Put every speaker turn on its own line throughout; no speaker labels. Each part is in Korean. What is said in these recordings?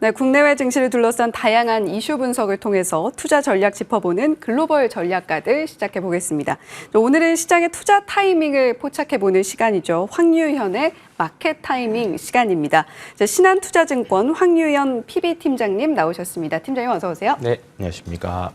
네, 국내외 증시를 둘러싼 다양한 이슈 분석을 통해서 투자 전략 짚어보는 글로벌 전략가들 시작해 보겠습니다. 오늘은 시장의 투자 타이밍을 포착해보는 시간이죠. 황유현의 마켓 타이밍 시간입니다. 신한투자증권 황유현 PB팀장님 나오셨습니다. 팀장님 어서 오세요.
네, 안녕하십니까.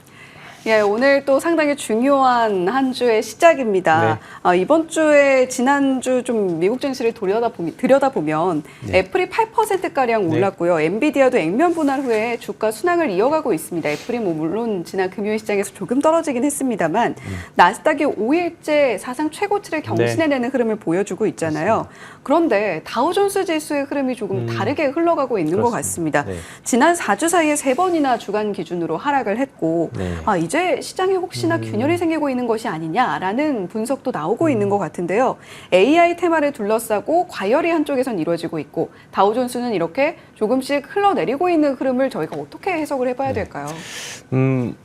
예, 오늘 또 상당히 중요한 한 주의 시작입니다.
네.
이번 주에 지난주 좀 미국 증시를 들여다보면
네.
애플이 8%가량 올랐고요. 엔비디아도 액면 분할 후에 주가 순항을 이어가고 있습니다. 애플이 물론 지난 금요일 시장에서 조금 떨어지긴 했습니다만 나스닥이 5일째 사상 최고치를 경신해내는 흐름을 보여주고 있잖아요.
그렇습니다.
그런데 다우존스 지수의 흐름이 조금 다르게 흘러가고 있는 것 같습니다.
네.
지난 4주 사이에 3번이나 주간 기준으로 하락을 했고
네.
이제 시장에 혹시나 균열이 생기고 있는 것이 아니냐라는 분석도 나오고 있는 것 같은데요. AI 테마를 둘러싸고 과열이 한쪽에선 이루어지고 있고 다우존스는 이렇게 조금씩 흘러내리고 있는 흐름을 저희가 어떻게 해석을 해봐야 될까요?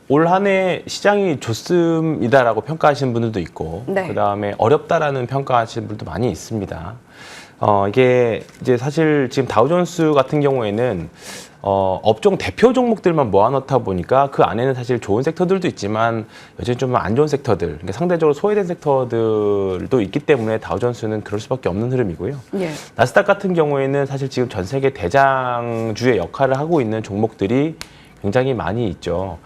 올 한 해 시장이 좋습니다라고 평가하시는 분들도 있고,
네.
그다음에 어렵다라는 평가하시는 분들도 많이 있습니다. 이게 이제 사실 지금 다우존스 같은 경우에는 업종 대표 종목들만 모아놓다 보니까 그 안에는 사실 좋은 섹터들도 있지만 여전히 좀 안 좋은 섹터들, 그러니까 상대적으로 소외된 섹터들도 있기 때문에 다우존스는 그럴 수밖에 없는 흐름이고요.
예.
나스닥 같은 경우에는 사실 지금 전 세계 대장주의 역할을 하고 있는 종목들이 굉장히 많이 있죠.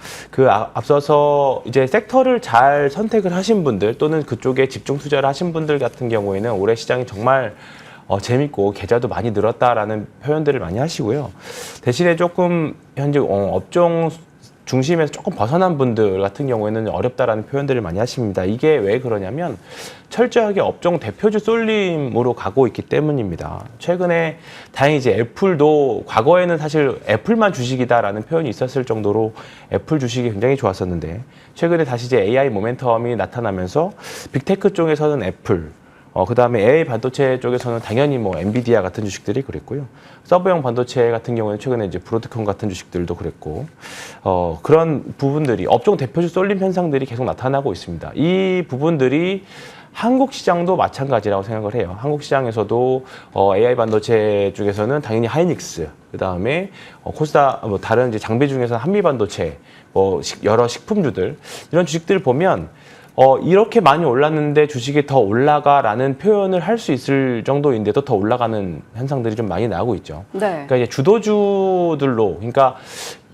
앞서서 이제 섹터를 잘 선택을 하신 분들 또는 그쪽에 집중 투자를 하신 분들 같은 경우에는 올해 시장이 정말 재밌고 계좌도 많이 늘었다라는 표현들을 많이 하시고요. 대신에 조금 현재 업종 중심에서 조금 벗어난 분들 같은 경우에는 어렵다라는 표현들을 많이 하십니다. 이게 왜 그러냐면 철저하게 업종 대표주 쏠림으로 가고 있기 때문입니다. 최근에 다행히 이제 애플도 과거에는 사실 애플만 주식이다라는 표현이 있었을 정도로 애플 주식이 굉장히 좋았었는데 최근에 다시 이제 AI 모멘텀이 나타나면서 빅테크 쪽에서는 애플, 그다음에 AI 반도체 쪽에서는 당연히 엔비디아 같은 주식들이 그랬고요. 서브형 반도체 같은 경우는 최근에 이제 브로드컴 같은 주식들도 그랬고, 그런 부분들이 업종 대표주 쏠림 현상들이 계속 나타나고 있습니다. 이 부분들이 한국 시장도 마찬가지라고 생각을 해요. 한국 시장에서도 AI 반도체 쪽에서는 당연히 하이닉스, 그다음에 코스다 다른 이제 장비 중에서 한미 반도체, 여러 식품주들 이런 주식들을 보면 이렇게 많이 올랐는데 주식이 더 올라가라는 표현을 할 수 있을 정도인데도 더 올라가는 현상들이 좀 많이 나오고 있죠.
네.
그러니까 이제 주도주들로, 그러니까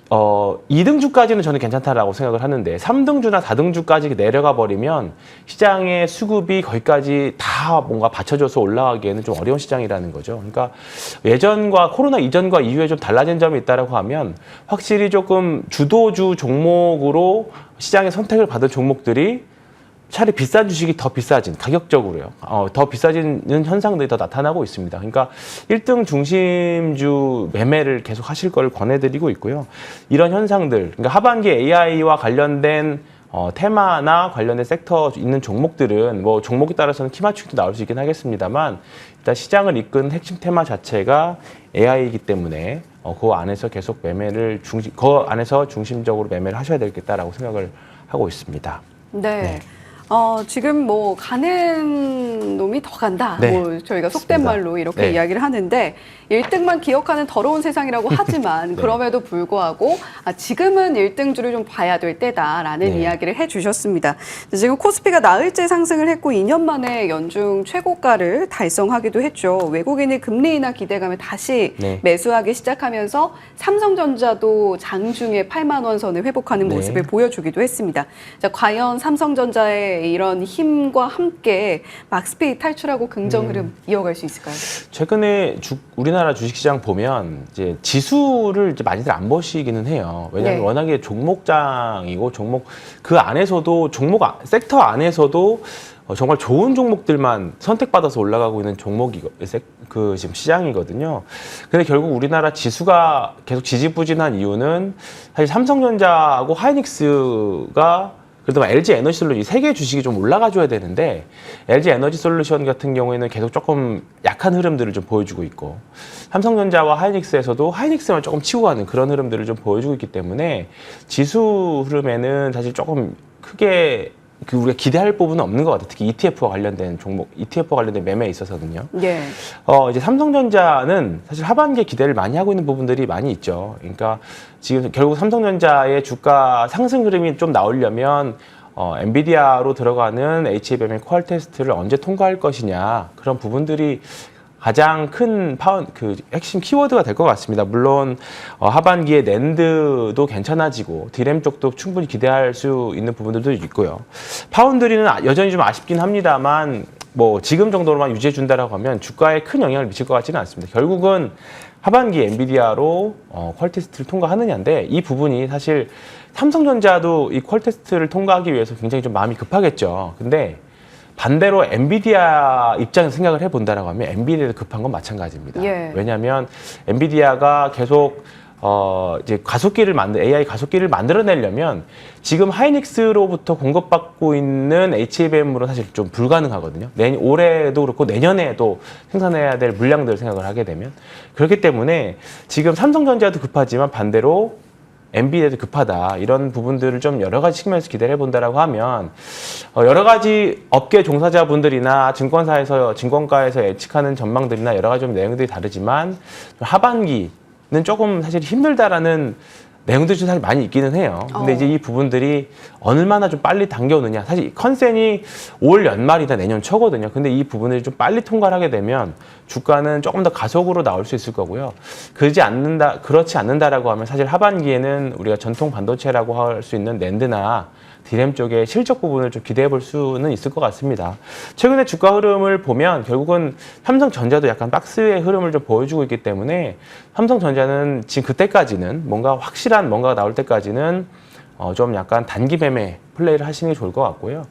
2등주까지는 저는 괜찮다라고 생각을 하는데 3등주나 4등주까지 내려가 버리면 시장의 수급이 거기까지 다 뭔가 받쳐줘서 올라가기에는 좀 어려운 시장이라는 거죠. 그러니까 예전과 코로나 이전과 이후에 좀 달라진 점이 있다라고 하면 확실히 조금 주도주 종목으로 시장의 선택을 받은 종목들이 차라리 비싼 주식이 더 비싸진, 가격적으로요. 더 비싸지는 현상들이 더 나타나고 있습니다. 그러니까 1등 중심주 매매를 계속 하실 걸 권해드리고 있고요. 이런 현상들, 그러니까 하반기 AI와 관련된 테마나 관련된 섹터 있는 종목들은 종목에 따라서는 키 맞추기도 나올 수 있긴 하겠습니다만 일단 시장을 이끄는 핵심 테마 자체가 AI이기 때문에 그 안에서 계속 그 안에서 중심적으로 매매를 하셔야 되겠다라고 생각을 하고 있습니다.
네. 지금 가는 놈이 더 간다.
네.
저희가 속된 말로 이렇게
네.
이야기를 하는데 1등만 기억하는 더러운 세상이라고 하지만
네.
그럼에도 불구하고 지금은 1등주를 좀 봐야 될 때다라는
네.
이야기를 해주셨습니다. 지금 코스피가 나흘째 상승을 했고 2년 만에 연중 최고가를 달성하기도 했죠. 외국인의 금리 인하 기대감에 다시
네.
매수하기 시작하면서 삼성전자도 장중에 8만 원 선을 회복하는
네.
모습을 보여주기도 했습니다. 자, 과연 삼성전자의 이런 힘과 함께 막스피 탈출하고 긍정 흐름 이어갈 수 있을까요?
최근에 우리나라 주식시장 보면 이제 지수를 이제 많이들 안 보시기는 해요. 왜냐하면
네. 워낙에
종목장이고 그 안에서도 섹터 안에서도 정말 좋은 종목들만 선택받아서 올라가고 있는 지금 시장이거든요. 근데 결국 우리나라 지수가 계속 지지부진한 이유는 사실 삼성전자하고 하이닉스가 그래도 LG 에너지 솔루션, 이 세 개 주식이 좀 올라가줘야 되는데 LG 에너지 솔루션 같은 경우에는 계속 조금 약한 흐름들을 좀 보여주고 있고 삼성전자와 하이닉스에서도 하이닉스만 조금 치고 가는 그런 흐름들을 좀 보여주고 있기 때문에 지수 흐름에는 사실 조금 크게 그 우리가 기대할 부분은 없는 것 같아요. 특히 ETF와 관련된 종목, ETF와 관련된 매매에 있어서는요.
예.
이제 삼성전자는 사실 하반기에 기대를 많이 하고 있는 부분들이 많이 있죠. 그러니까 지금 결국 삼성전자의 주가 상승 흐름이 좀 나오려면 엔비디아로 들어가는 HBM의 퀄 테스트를 언제 통과할 것이냐, 그런 부분들이 가장 큰 핵심 키워드가 될 것 같습니다. 물론 하반기에 낸드도 괜찮아지고 디램 쪽도 충분히 기대할 수 있는 부분들도 있고요. 파운드리는 여전히 좀 아쉽긴 합니다만 뭐 지금 정도로만 유지해 준다라고 하면 주가에 큰 영향을 미칠 것 같지는 않습니다. 결국은 하반기 엔비디아로 퀄 테스트를 통과하느냐인데, 이 부분이 사실 삼성전자도 이 퀄 테스트를 통과하기 위해서 굉장히 좀 마음이 급하겠죠. 근데 반대로 엔비디아 입장에서 생각을 해본다라고 하면 엔비디아도 급한 건 마찬가지입니다.
예.
왜냐하면 엔비디아가 계속 이제 AI 가속기를 만들어내려면 지금 하이닉스로부터 공급받고 있는 HBM으로 사실 좀 불가능하거든요. 올해도 그렇고 내년에도 생산해야 될 물량들을 생각을 하게 되면. 그렇기 때문에 지금 삼성전자도 급하지만 반대로 엔비디아도 급하다, 이런 부분들을 좀 여러 가지 측면에서 기대를 해본다라고 하면 여러 가지 업계 종사자분들이나 증권가에서 예측하는 전망들이나 여러 가지 좀 내용들이 다르지만 하반기는 조금 사실 힘들다라는 내용들이 좀 사실 많이 있기는 해요. 근데 이제 이 부분들이 얼마나 좀 빨리 당겨오느냐. 사실 컨센이 올 연말이나 내년 초거든요. 근데 이 부분을 좀 빨리 통과를 하게 되면 주가는 조금 더 가속으로 나올 수 있을 거고요. 그렇지 않는다라고 하면 사실 하반기에는 우리가 전통 반도체라고 할 수 있는 낸드나 디램 쪽의 실적 부분을 좀 기대해 볼 수는 있을 것 같습니다. 최근에 주가 흐름을 보면 결국은 삼성전자도 약간 박스의 흐름을 좀 보여주고 있기 때문에 삼성전자는 지금 그때까지는 뭔가 확실한 뭔가가 나올 때까지는 좀 약간 단기 매매 플레이를 하시는 게 좋을 것 같고요.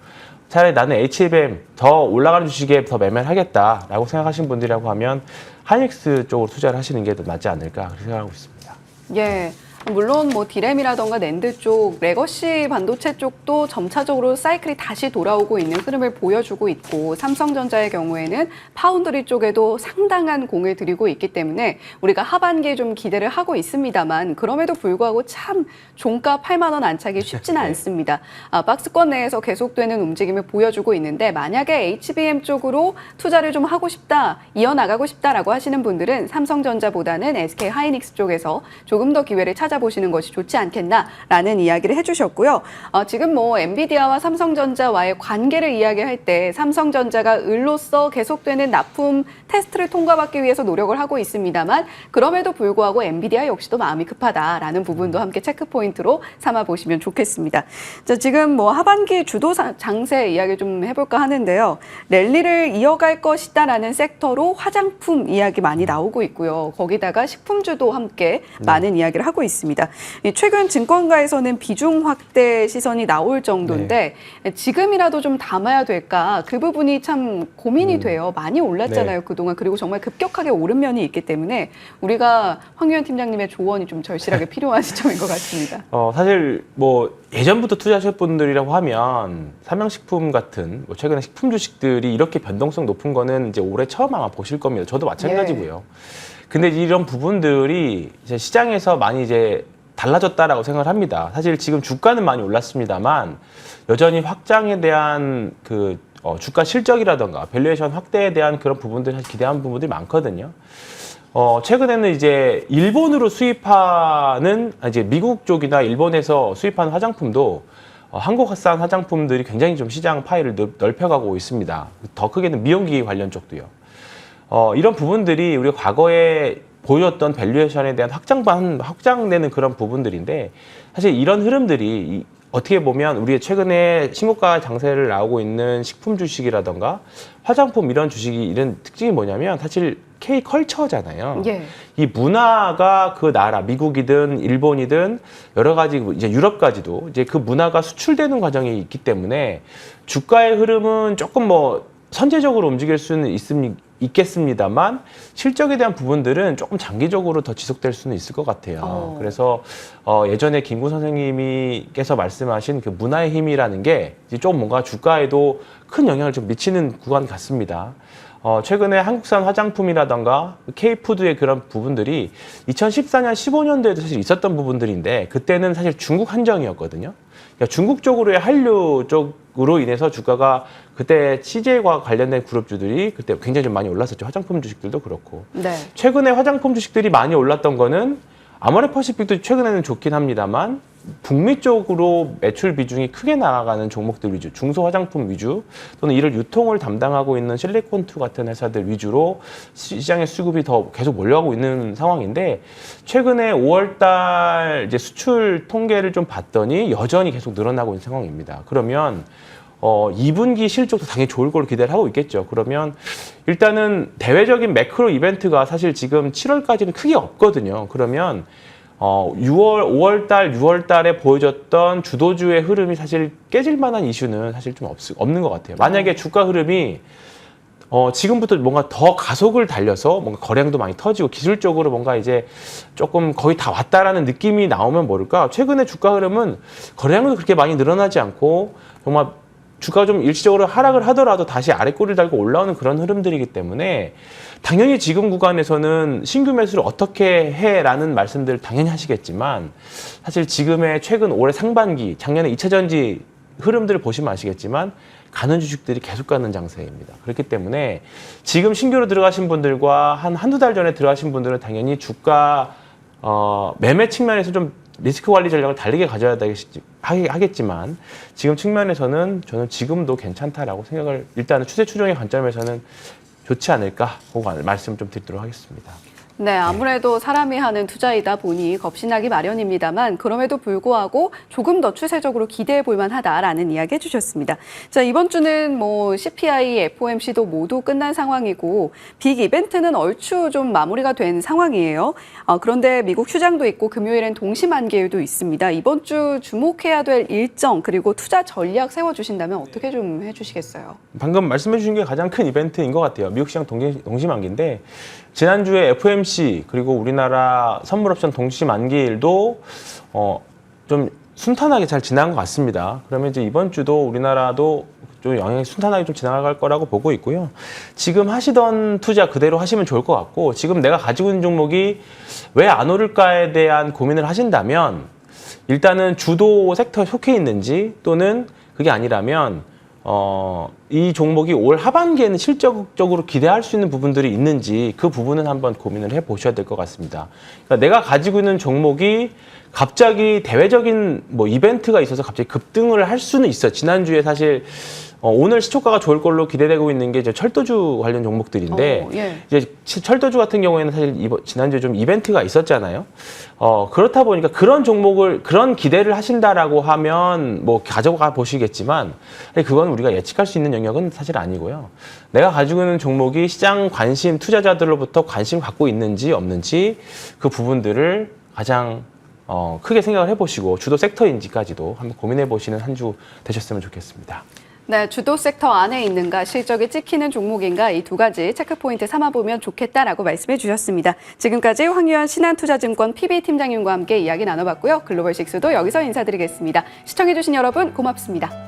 차라리 나는 HBM 더 올라가는 주식에 더 매매를 하겠다라고 생각하시는 분들이라고 하면 하이닉스 쪽으로 투자를 하시는 게 더 낫지 않을까 그렇게 생각하고 있습니다.
예. 물론 뭐 디램이라던가 낸드 쪽, 레거시 반도체 쪽도 점차적으로 사이클이 다시 돌아오고 있는 흐름을 보여주고 있고, 삼성전자의 경우에는 파운드리 쪽에도 상당한 공을 들이고 있기 때문에 우리가 하반기에 좀 기대를 하고 있습니다만, 그럼에도 불구하고 참 종가 8만 원 안착이 쉽지는 않습니다. 박스권 내에서 계속되는 움직임을 보여주고 있는데, 만약에 HBM 쪽으로 투자를 좀 하고 싶다, 이어나가고 싶다라고 하시는 분들은 삼성전자보다는 SK 하이닉스 쪽에서 조금 더 기회를 찾아보시는 것이 좋지 않겠나라는 이야기를 해주셨고요. 지금 뭐 엔비디아와 삼성전자와의 관계를 이야기할 때 삼성전자가 을로서 계속되는 납품 테스트를 통과받기 위해서 노력을 하고 있습니다만, 그럼에도 불구하고 엔비디아 역시도 마음이 급하다라는 부분도 함께 체크 포인트로 삼아 보시면 좋겠습니다. 자, 지금 뭐 하반기 주도 장세 이야기 좀 해볼까 하는데요. 랠리를 이어갈 것이다라는 섹터로 화장품 이야기 많이 나오고 있고요. 거기다가 식품주도 함께 많은 이야기를 하고 있습니다. 최근 증권가에서는 비중 확대 시선이 나올 정도인데 지금이라도 좀 담아야 될까, 그 부분이 참 고민이 돼요. 많이 올랐잖아요, 그동안. 그리고 정말 급격하게 오른 면이 있기 때문에 우리가 황유현 팀장님의 조언이 좀 절실하게 필요한 시점인 것 같습니다.
사실 뭐 예전부터 투자하실 분들이라고 하면 삼양식품 같은 최근에 식품 주식들이 이렇게 변동성 높은 거는 이제 올해 처음 아마 보실 겁니다. 저도 마찬가지고요. 근데 이런 부분들이 이제 시장에서 많이 이제 달라졌다라고 생각을 합니다. 사실 지금 주가는 많이 올랐습니다만 여전히 확장에 대한 주가 실적이라던가 밸류에이션 확대에 대한 그런 부분들 사실 기대하는 부분들이 많거든요. 최근에는 이제 일본으로 수입하는 이제 미국 쪽이나 일본에서 수입하는 화장품도 한국산 화장품들이 굉장히 좀 시장 파이를 넓혀가고 있습니다. 더 크게는 미용기기 관련 쪽도요. 이런 부분들이 우리가 과거에 보여줬던 밸류에이션에 대한 확장되는 그런 부분들인데, 사실 이런 흐름들이 어떻게 보면 우리의 최근에 신고가 장세를 나오고 있는 식품 주식이라던가 화장품 이런 주식이 이런 특징이 뭐냐면 사실 K컬처잖아요.
예.
이 문화가 그 나라, 미국이든 일본이든 여러 가지 이제 유럽까지도 이제 그 문화가 수출되는 과정이 있기 때문에 주가의 흐름은 조금 뭐 선제적으로 움직일 수는 있겠습니다만 실적에 대한 부분들은 조금 장기적으로 더 지속될 수는 있을 것 같아요. 그래서 예전에 김구 선생님께서 말씀하신 그 문화의 힘이라는 게 이제 좀 뭔가 주가에도 큰 영향을 좀 미치는 구간 같습니다. 최근에 한국산 화장품이라던가 K푸드의 그런 부분들이 2014년, 15년도에도 사실 있었던 부분들인데 그때는 사실 중국 한정이었거든요. 그러니까 중국 쪽으로의 한류 쪽으로 인해서 주가가 그때 CJ과 관련된 그룹주들이 그때 굉장히 좀 많이 올랐었죠. 화장품 주식들도 그렇고.
네.
최근에 화장품 주식들이 많이 올랐던 거는 아모레퍼시픽도 최근에는 좋긴 합니다만 북미 쪽으로 매출 비중이 크게 나가는 종목들 위주, 중소 화장품 위주 또는 이를 유통을 담당하고 있는 실리콘투 같은 회사들 위주로 시장의 수급이 더 계속 몰려가고 있는 상황인데 최근에 5월달 이제 수출 통계를 좀 봤더니 여전히 계속 늘어나고 있는 상황입니다. 그러면 2분기 실적도 당연히 좋을 걸로 기대를 하고 있겠죠. 그러면 일단은 대외적인 매크로 이벤트가 사실 지금 7월까지는 크게 없거든요. 그러면 5월달, 6월달에 보여줬던 주도주의 흐름이 사실 깨질 만한 이슈는 사실 좀 없는 것 같아요. 만약에 주가 흐름이 지금부터 뭔가 더 가속을 달려서 뭔가 거래량도 많이 터지고 기술적으로 뭔가 이제 조금 거의 다 왔다라는 느낌이 나오면 모를까. 최근에 주가 흐름은 거래량도 그렇게 많이 늘어나지 않고 정말 주가가 좀 일시적으로 하락을 하더라도 다시 아래 꼬리를 달고 올라오는 그런 흐름들이기 때문에 당연히 지금 구간에서는 신규 매수를 어떻게 해라는 말씀들 당연히 하시겠지만 사실 지금의 최근 올해 상반기, 작년에 2차전지 흐름들을 보시면 아시겠지만 가는 주식들이 계속 가는 장세입니다. 그렇기 때문에 지금 신규로 들어가신 분들과 한두 달 전에 들어가신 분들은 당연히 주가 매매 측면에서 좀 리스크 관리 전략을 다르게 가져야 하겠지만 지금 측면에서는 저는 지금도 괜찮다라고 생각을 일단은 추세 추종의 관점에서는 좋지 않을까 하고 말씀 좀 드리도록 하겠습니다.
네, 아무래도 사람이 하는 투자이다 보니 겁신나기 마련입니다만 그럼에도 불구하고 조금 더 추세적으로 기대해 볼 만하다라는 이야기 해주셨습니다. 자, 이번 주는 뭐 CPI, FOMC도 모두 끝난 상황이고 빅 이벤트는 얼추 좀 마무리가 된 상황이에요. 그런데 미국 휴장도 있고 금요일엔 동시만기일도 있습니다. 이번 주 주목해야 될 일정 그리고 투자 전략 세워주신다면 어떻게 좀 해주시겠어요?
방금 말씀해 주신 게 가장 큰 이벤트인 것 같아요. 미국 시장 동시만기인데 지난주에 FOMC 그리고 우리나라 선물옵션 동시만기일도 좀 순탄하게 잘 지난 것 같습니다. 그러면 이제 이번 주도 우리나라도 좀 영향이 순탄하게 좀 지나갈 거라고 보고 있고요. 지금 하시던 투자 그대로 하시면 좋을 것 같고 지금 내가 가지고 있는 종목이 왜 안 오를까에 대한 고민을 하신다면 일단은 주도 섹터에 속해 있는지 또는 그게 아니라면 이 종목이 올 하반기에는 실적적으로 기대할 수 있는 부분들이 있는지 그 부분은 한번 고민을 해보셔야 될 것 같습니다. 그러니까 내가 가지고 있는 종목이 갑자기 대외적인 뭐 이벤트가 있어서 갑자기 급등을 할 수는 있어요. 지난주에 사실 오늘 시초가가 좋을 걸로 기대되고 있는 게 이제 철도주 관련 종목들인데
예.
이제 철도주 같은 경우에는 사실 지난주에 좀 이벤트가 있었잖아요. 그렇다 보니까 그런 종목을 그런 기대를 하신다라고 하면 뭐 가져가 보시겠지만 그건 우리가 예측할 수 있는 영역은 사실 아니고요. 내가 가지고 있는 종목이 시장 관심 투자자들로부터 관심 갖고 있는지 없는지 그 부분들을 가장 크게 생각을 해보시고 주도 섹터인지까지도 한번 고민해 보시는 한 주 되셨으면 좋겠습니다.
네, 주도 섹터 안에 있는가, 실적이 찍히는 종목인가 이 두 가지 체크포인트 삼아보면 좋겠다라고 말씀해 주셨습니다. 지금까지 황유한 신한투자증권 PB팀장님과 함께 이야기 나눠봤고요. 글로벌 식스도 여기서 인사드리겠습니다. 시청해주신 여러분 고맙습니다.